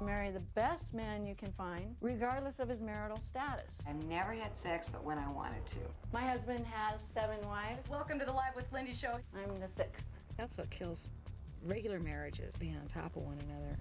Marry the best man you can find, regardless of his marital status. I've never had sex but when I wanted to. My husband has 7 wives. Welcome to the Live with Lindy show. I'm the 6th. That's what kills regular marriages, being on top of one another.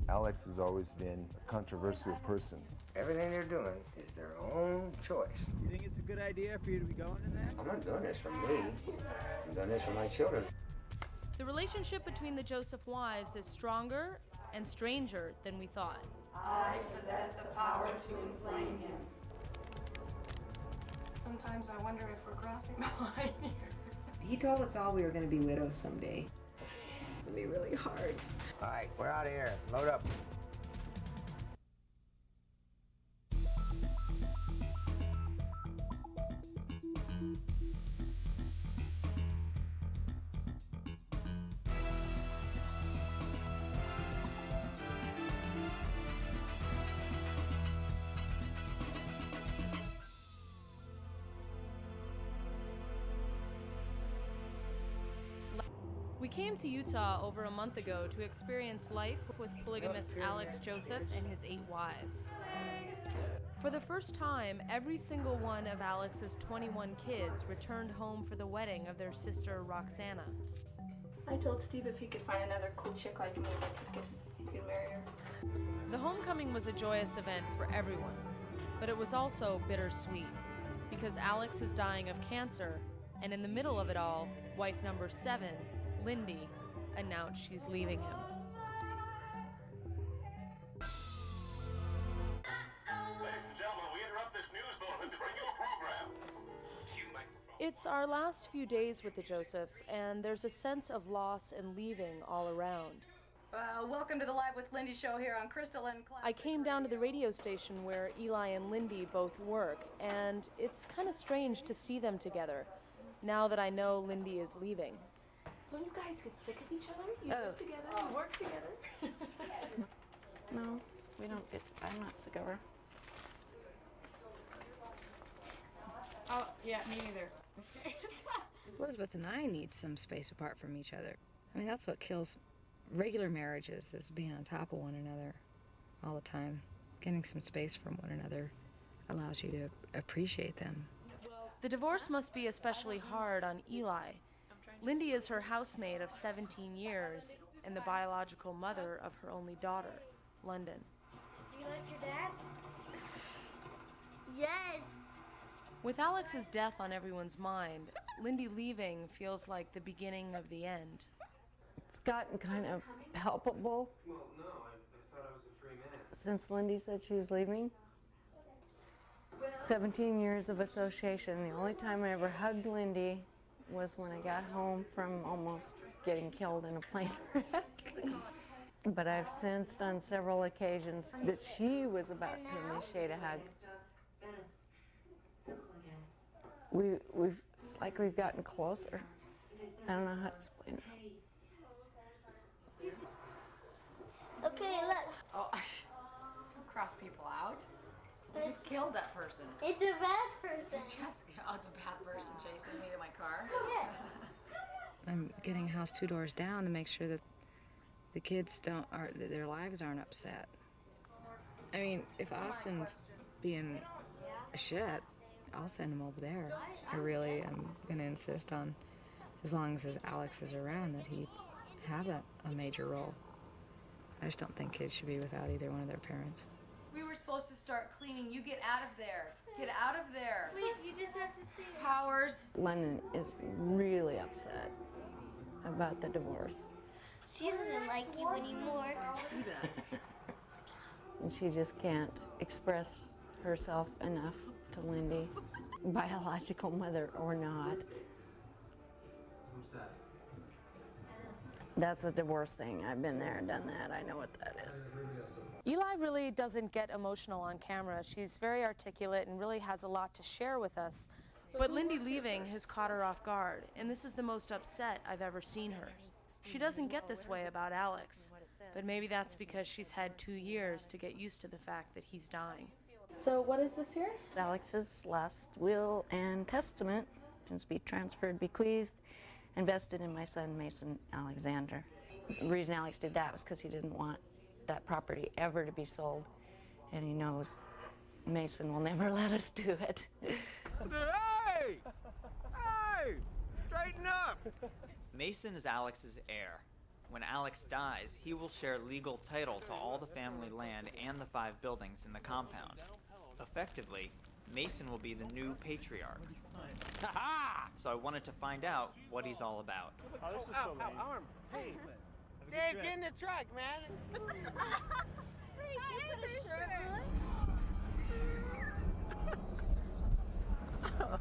Alex has always been a controversial person. Everything they're doing is their own choice. You think it's a good idea for you to be going in there? I'm not doing this for me. I'm doing this for my children. The relationship between the Joseph wives is stronger and stranger than we thought. I possess the power to inflame him. Sometimes I wonder if we're crossing the line here. He told us all we were going to be widows someday. It's going to be really hard. All right, we're out of here. Load up. We came to Utah over a month ago to experience life with polygamist Alex Joseph and his 8 wives. For the first time, every single one of Alex's 21 kids returned home for the wedding of their sister Roxana. I told Steve if he could find another cool chick like me, he could marry her. The homecoming was a joyous event for everyone, but it was also bittersweet because Alex is dying of cancer, and in the middle of it all, wife number 7, Lindy, announced she's leaving him. Ladies and gentlemen, we interrupt this news bulletin to bring you a program. It's our last few days with the Josephs, and there's a sense of loss and leaving all around. Welcome to the Live with Lindy show here on Crystal and Classic. I came down to the radio station where Eli and Lindy both work, and it's kind of strange to see them together, now that I know Lindy is leaving. Don't you guys get sick of each other? You live together, you work together. No, we don't get, I'm not sick of her. Oh, yeah, me neither. Elizabeth and I need some space apart from each other. I mean, that's what kills regular marriages, is being on top of one another all the time. Getting some space from one another allows you to appreciate them. The divorce must be especially hard on Eli. Lindy is her housemate of 17 years and the biological mother of her only daughter, London. Do you like your dad? Yes! With Alex's death on everyone's mind, Lindy leaving feels like the beginning of the end. It's gotten kind of palpable. Well, no, I thought I was a free man. Since Lindy said she was leaving. 17 years of association. The only time I ever hugged Lindy was when I got home from almost getting killed in a plane wreck. But I've sensed on several occasions that she was about to initiate a hug. It's like we've gotten closer. I don't know how to explain it. Okay, look. Oh, don't cross people out. You just killed that person. It's a bad person. Oh, it's a bad person chasing me to my car? Yes. I'm getting a house 2 doors down to make sure that the kids that their lives aren't upset. I mean, if Austin's being a shit, I'll send him over there. I really am going to insist on, as long as Alex is around, that he have a major role. I just don't think kids should be without either one of their parents. We were supposed to start cleaning. You get out of there. Get out of there. Wait, you just have to see it. Powers. London is really upset about the divorce. She doesn't like you anymore. I see that. And she just can't express herself enough to Lindy, biological mother or not. Who's that? That's a divorce thing. I've been there and done that. I know what that is. Eli really doesn't get emotional on camera. She's very articulate and really has a lot to share with us. But Lindy leaving has caught her off guard, and this is the most upset I've ever seen her. She doesn't get this way about Alex, but maybe that's because she's had 2 years to get used to the fact that he's dying. So what is this here? Alex's last will and testament, can be transferred, bequeathed, invested in my son Mason Alexander. The reason Alex did that was because he didn't want that property ever to be sold, and he knows Mason will never let us do it. Hey! Hey! Straighten up! Mason is Alex's heir. When Alex dies, he will share legal title to all the family land and the 5 buildings in the compound. Effectively, Mason will be the new patriarch. So I wanted to find out what he's all about. Oh, this is so lame. Arm. Hey, Dave, get in the truck, man.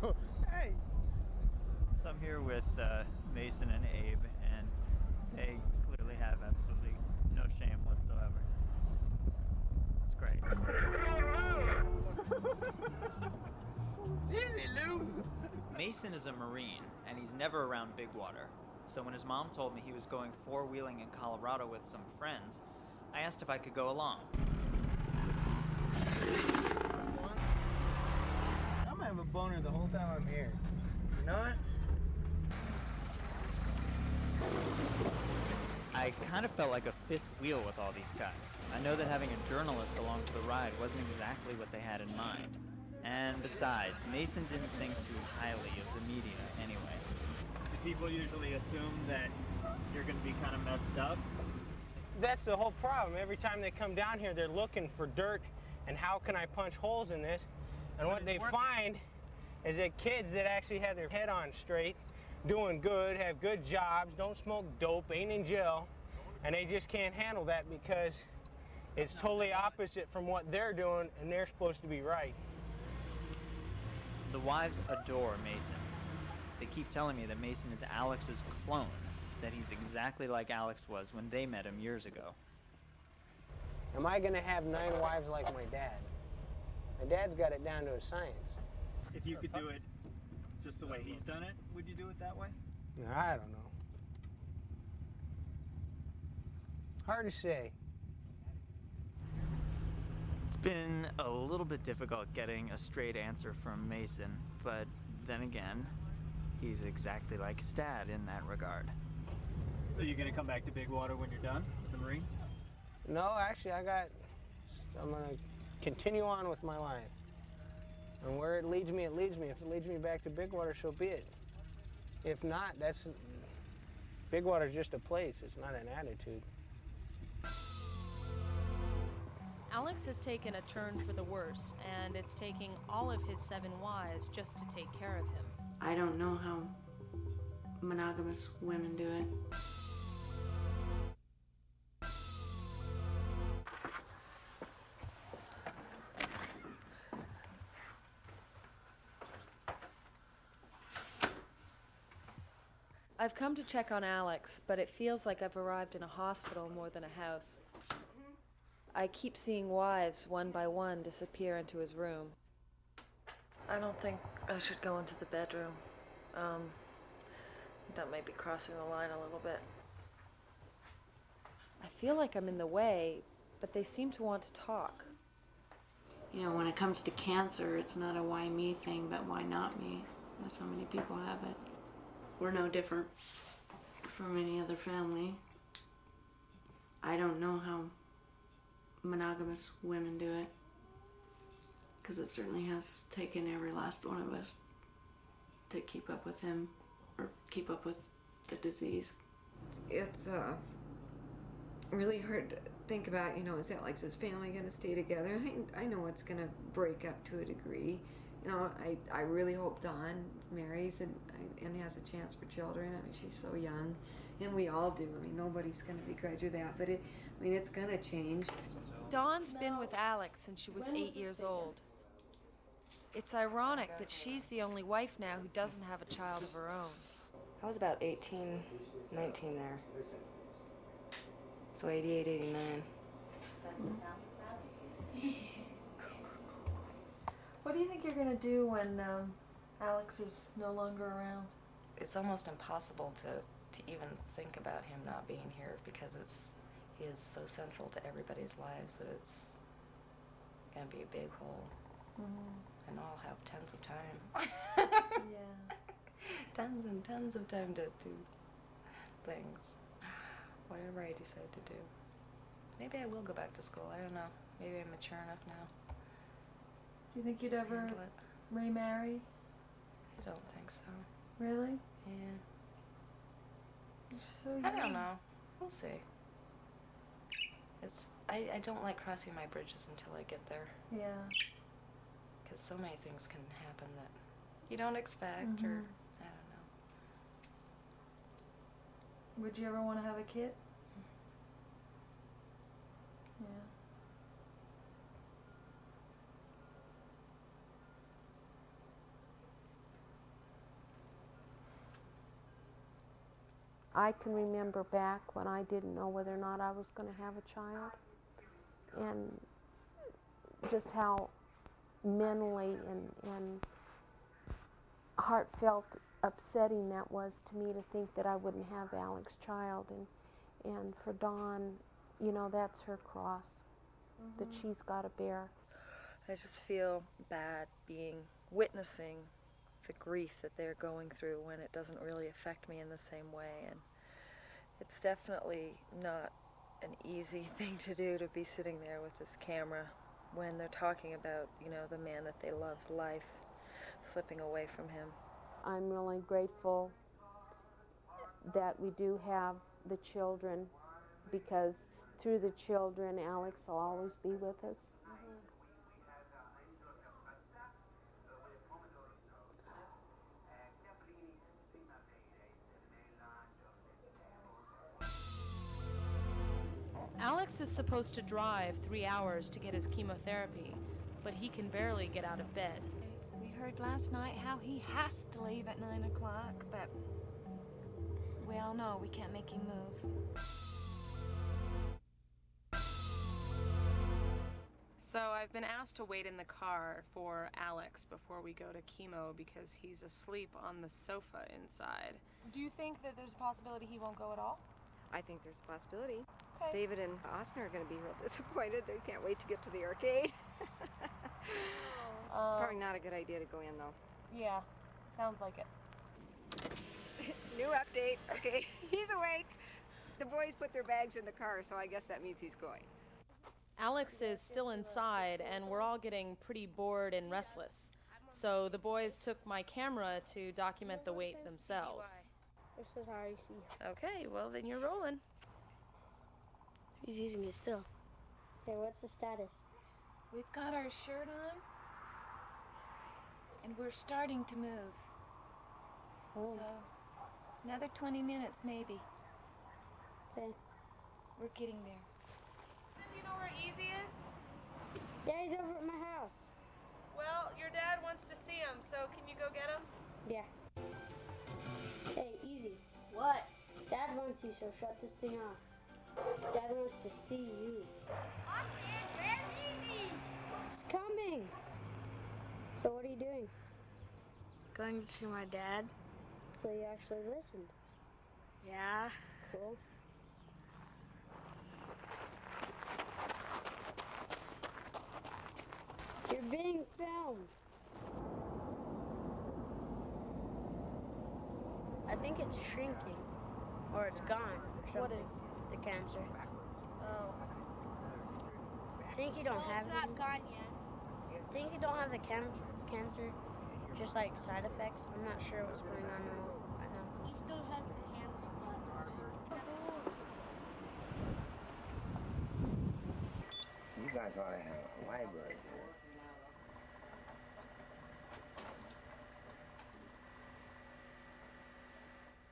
Oh, hey. So I'm here with Mason and Abe, and they clearly have absolutely no shame whatsoever. It's great. Easy, Lou. Mason is a Marine, and he's never around big water. So when his mom told me he was going 4-wheeling in Colorado with some friends, I asked if I could go along. I'm gonna have a boner the whole time I'm here. You know what? I kind of felt like a 5th wheel with all these guys. I know that having a journalist along for the ride wasn't exactly what they had in mind. And besides, Mason didn't think too highly of the media anyway. Do people usually assume that you're going to be kind of messed up? That's the whole problem. Every time they come down here, they're looking for dirt and how can I punch holes in this. And what they find is that kids that actually have their head on straight, doing good, have good jobs, don't smoke dope, ain't in jail, and they just can't handle that because it's totally opposite from what they're doing and they're supposed to be right. The wives adore Mason. They keep telling me that Mason is Alex's clone, that he's exactly like Alex was when they met him years ago. Am I gonna have 9 wives like my dad? My dad's got it down to a science. If you could do it just the way he's done it, would you do it that way? I don't know. Hard to say. It's been a little bit difficult getting a straight answer from Mason, but then again, he's exactly like his dad in that regard. So you're going to come back to Big Water when you're done with the Marines? No, actually, I'm gonna continue on with my life. And where it leads me, it leads me. If it leads me back to Big Water, so be it. If not, Big Water's just a place, it's not an attitude. Alex has taken a turn for the worse, and it's taking all of his 7 wives just to take care of him. I don't know how monogamous women do it. I've come to check on Alex, but it feels like I've arrived in a hospital more than a house. I keep seeing wives, one by one, disappear into his room. I don't think I should go into the bedroom. That might be crossing the line a little bit. I feel like I'm in the way, but they seem to want to talk. You know, when it comes to cancer, it's not a why me thing, but why not me? That's how many people have it. We're no different from any other family. I don't know how monogamous women do it, because it certainly has taken every last one of us to keep up with him or keep up with the disease. It's really hard to think about, you know, is Alex's family going to stay together? I know it's going to break up to a degree. You know, I really hope Dawn marries and has a chance for children. I mean, she's so young, and we all do. I mean, nobody's going to begrudge her that, but it's going to change. Dawn's been with Alex since she was 8 years old. It's ironic that she's the only wife now who doesn't have a child of her own. I was about 18, 19 there. So 88, 89. What do you think you're gonna do when Alex is no longer around? It's almost impossible to even think about him not being here because he is so central to everybody's lives that it's gonna be a big hole. Mm-hmm. And I'll have tons of time. Yeah. Tons and tons of time to do things. Whatever I decide to do. maybe I will go back to school. I don't know. Maybe I'm mature enough now. Do you think you'd ever Handle it. remarry? I don't think so. Really? Yeah. You're so young. I don't know. We'll see. I don't like crossing my bridges until I get there. Yeah. Because so many things can happen that you don't expect, or I don't know. Would you ever want to have a kid? Yeah. I can remember back when I didn't know whether or not I was going to have a child, and just how mentally and heartfelt upsetting that was to me to think that I wouldn't have Alex's child, and for Dawn, you know, that's her cross that she's got to bear. I just feel bad witnessing the grief that they're going through when it doesn't really affect me in the same way. And it's definitely not an easy thing to do, to be sitting there with this camera when they're talking about, you know, the man that they love's life slipping away from him. I'm really grateful that we do have the children, because through the children, Alex will always be with us. Alex is supposed to drive 3 hours to get his chemotherapy, but he can barely get out of bed. We heard last night how he has to leave at 9 o'clock, but we all know we can't make him move. So I've been asked to wait in the car for Alex before we go to chemo because he's asleep on the sofa inside. Do you think that there's a possibility he won't go at all? I think there's a possibility. Okay. David and Austin are going to be real disappointed. They can't wait to get to the arcade. Probably not a good idea to go in, though. Yeah, sounds like it. New update. Okay, he's awake. The boys put their bags in the car, so I guess that means he's going. Alex is still inside, and we're all getting pretty bored and restless. So the boys took my camera to document the wait themselves. This is how you see. Okay, well then you're rolling. He's using it still. Hey, what's the status? We've got our shirt on, and we're starting to move. Oh. So, another 20 minutes maybe. Okay. We're getting there. You know where Easy is? Yeah, he's over at my house. Well, your dad wants to see him, so can you go get him? Yeah. Hey, Easy. What? Dad wants you, so shut this thing off. Dad wants to see you. Austin, where's Easy? He's coming. So what are you doing? Going to see my dad. So you actually listened? Yeah. Cool. You're being filmed. I think it's shrinking. Or it's gone. Or something. What is? The cancer. Oh. I think you don't have It's not gone yet. I think you don't have the cancer. Just like side effects. I'm not sure what's going on right now. He still has the cancer. You guys ought to have a library here.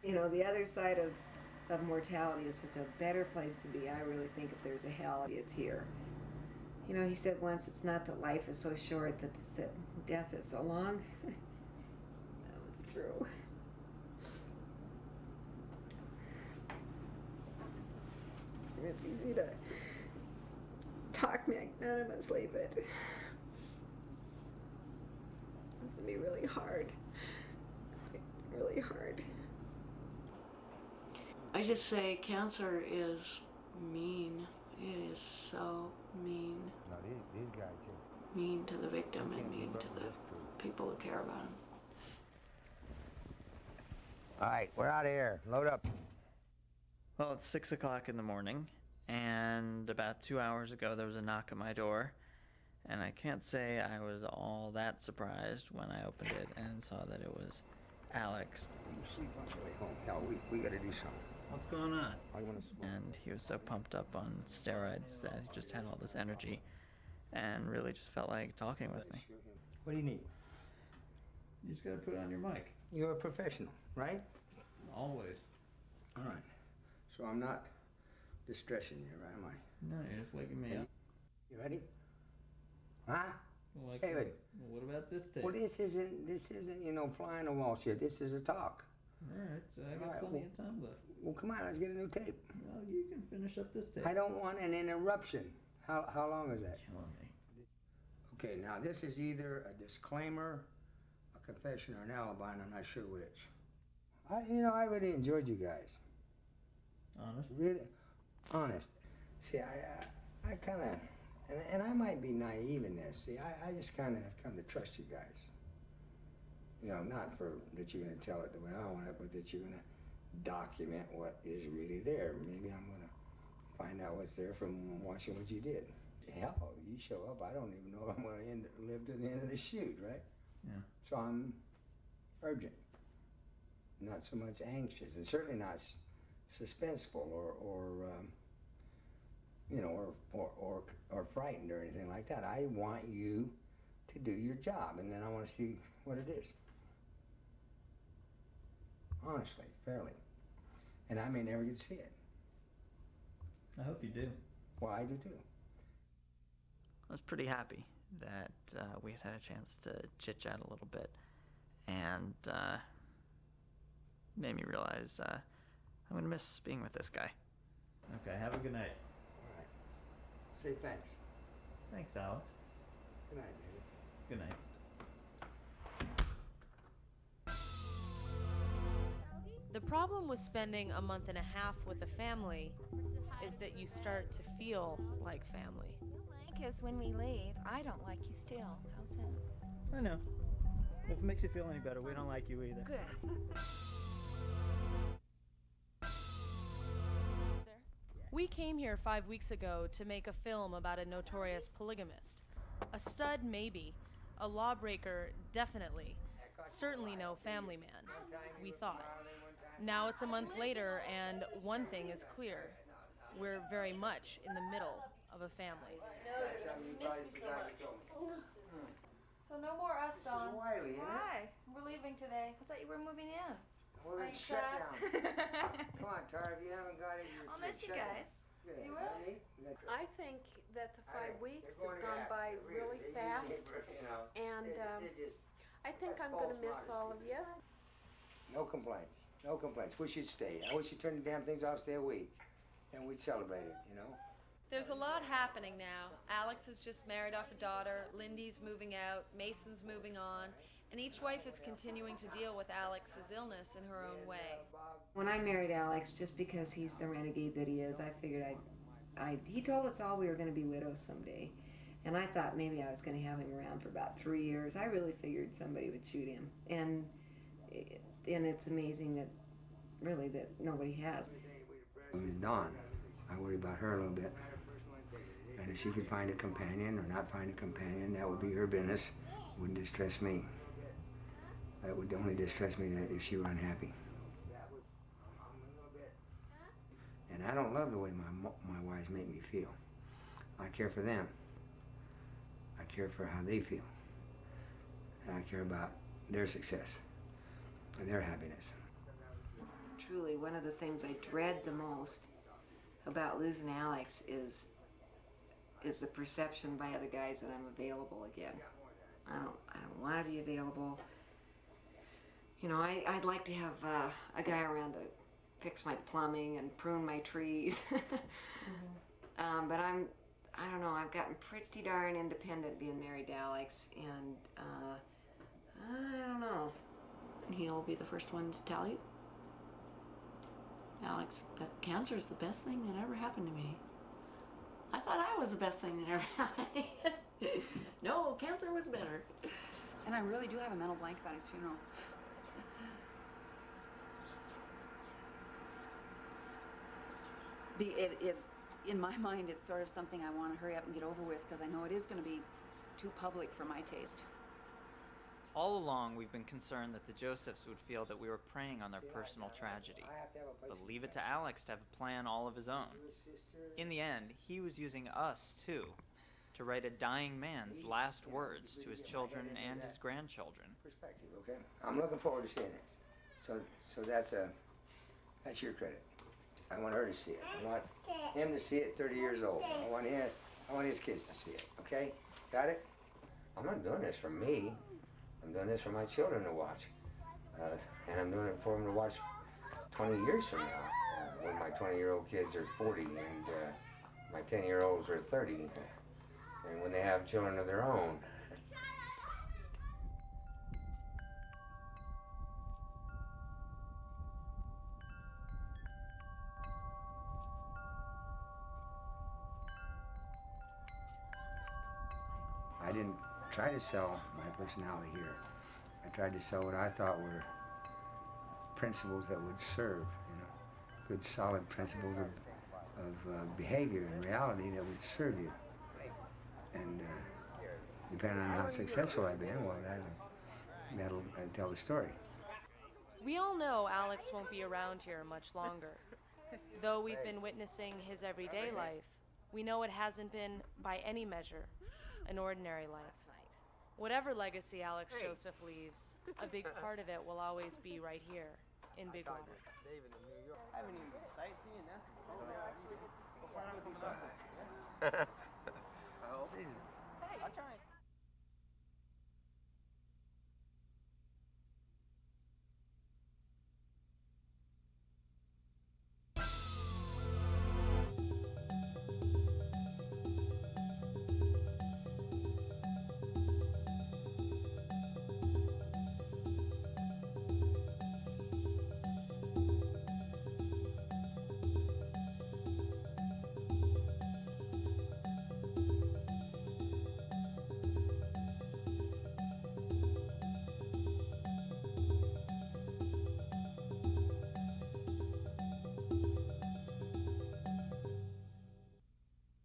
You know, the other side of mortality is such a better place to be. I really think if there's a hell, it's here. You know, he said once, it's not that life is so short, it's that death is so long. No, it's true. It's easy to talk magnanimously, but it can be really hard. Really hard. I just say cancer is mean. It is so mean. No, these guys here. Mean to the victim and mean to the people who care about him. All right, we're out of here. Load up. Well, it's 6 o'clock in the morning, And about 2 hours ago, there was a knock at my door. And I can't say I was all that surprised when I opened it and saw that it was Alex. You sleep on your way home. Hell, we gotta do something. What's going on? I wanna smoke. And he was so pumped up on steroids that he just had all this energy and really just felt like talking with me. What do you need? You just gotta put on your mic. You're a professional, right? Always. All right. So I'm not distressing you, am I? No, you're just waking me up. You ready? Huh? Well, David. What about this tape? Well, this isn't, you know, flying the wall shit. This is a talk. All right, so I got All right, plenty of time left. Well, come on, let's get a new tape. Well, you can finish up this tape. I don't want an interruption. How long is that? Killing me. Okay, now this is either a disclaimer, a confession, or an alibi, and I'm not sure which. I really enjoyed you guys. Honest? Really, honest. See, I kind of, and I might be naive in this. See, I just kind of have come to trust you guys. You know, not for that you're going to tell it the way I want it, but that you're going to document what is really there. Maybe I'm going to find out what's there from watching what you did. Hell, you show up, I don't even know if I'm going to live to the end of the shoot, right? Yeah. So I'm urgent, not so much anxious, and certainly not suspenseful or frightened or anything like that. I want you to do your job, and then I want to see what it is. Honestly, fairly. And I may never get to see it. I hope you do. Well, I do too. I was pretty happy that we had a chance to chit-chat a little bit, and made me realize I'm going to miss being with this guy. Okay, have a good night. All right. Say thanks. Thanks, Alex. Good night, David. Good night. The problem with spending a month and a half with a family is that you start to feel like family. Like us when we leave. I don't like you still. How's that? I know. If it makes you feel any better, we don't like you either. Good. We came here 5 weeks ago to make a film about a notorious polygamist. A stud, maybe. A lawbreaker, definitely. Certainly no family man, we thought. Now it's a month later, and one thing is clear. We're very much in the middle of a family. So no more us, Dawn. Wiley, isn't it? Why? We're leaving today. I thought you were moving in. Well, Are then you shut sad? down. Come on, Tara, if you haven't got it, I'll miss you guys. You will? I think that the 5 weeks have gone by really fast, and I think I'm going to miss all of you. No complaints. No complaints. Wish you'd stay. I wish you'd turn the damn things off, stay a week. And we'd celebrate it, you know? There's a lot happening now. Alex has just married off a daughter, Lindy's moving out, Mason's moving on, and each wife is continuing to deal with Alex's illness in her own way. When I married Alex, just because he's the renegade that he is, I figured he told us all we were going to be widows someday. And I thought maybe I was going to have him around for about 3 years. I really figured somebody would shoot him. And it's amazing that, really, that nobody has. Miss Dawn, I worry about her a little bit. And if she could find a companion or not find a companion, that would be her business. It wouldn't distress me. That would only distress me if she were unhappy. And I don't love the way my wives make me feel. I care for them. I care for how they feel. And I care about their success and their happiness. Truly, one of the things I dread the most about losing Alex is the perception by other guys that I'm available again. I don't want to be available. You know, I'd like to have a guy around to fix my plumbing and prune my trees. But I don't know, I've gotten pretty darn independent being married to Alex, and I don't know. He'll be the first one to tell you. Alex, cancer is the best thing that ever happened to me. I thought I was the best thing that ever happened. No, cancer was better. And I really do have a mental blank about his funeral. in my mind, it's sort of something I want to hurry up and get over with because I know it is going to be too public for my taste. All along, we've been concerned that the Josephs would feel that we were preying on their personal tragedy, but leave it to Alex to have a plan all of his own. In the end, he was using us, too, to write a dying man's last words to his children and his grandchildren. Perspective, okay? I'm looking forward to seeing this. So that's your credit. I want her to see it. I want him to see it 30 years old. I want his kids to see it, okay? Got it? I'm not doing this for me. I'm doing this for my children to watch. And I'm doing it for them to watch 20 years from now, when my 20-year-old kids are 40 and my 10-year-olds are 30, and when they have children of their own. I didn't try to sell my personality here. I tried to sell what I thought were principles that would serve, good solid principles of behavior and reality that would serve you. And depending on how successful I've been, well, that'll tell the story. We all know Alex won't be around here much longer. Though we've been witnessing his everyday life, we know it hasn't been, by any measure, an ordinary life. Whatever legacy Alex Joseph leaves, a big part of it will always be right here in Big Water. I haven't even been sightseeing, huh? All right. Season.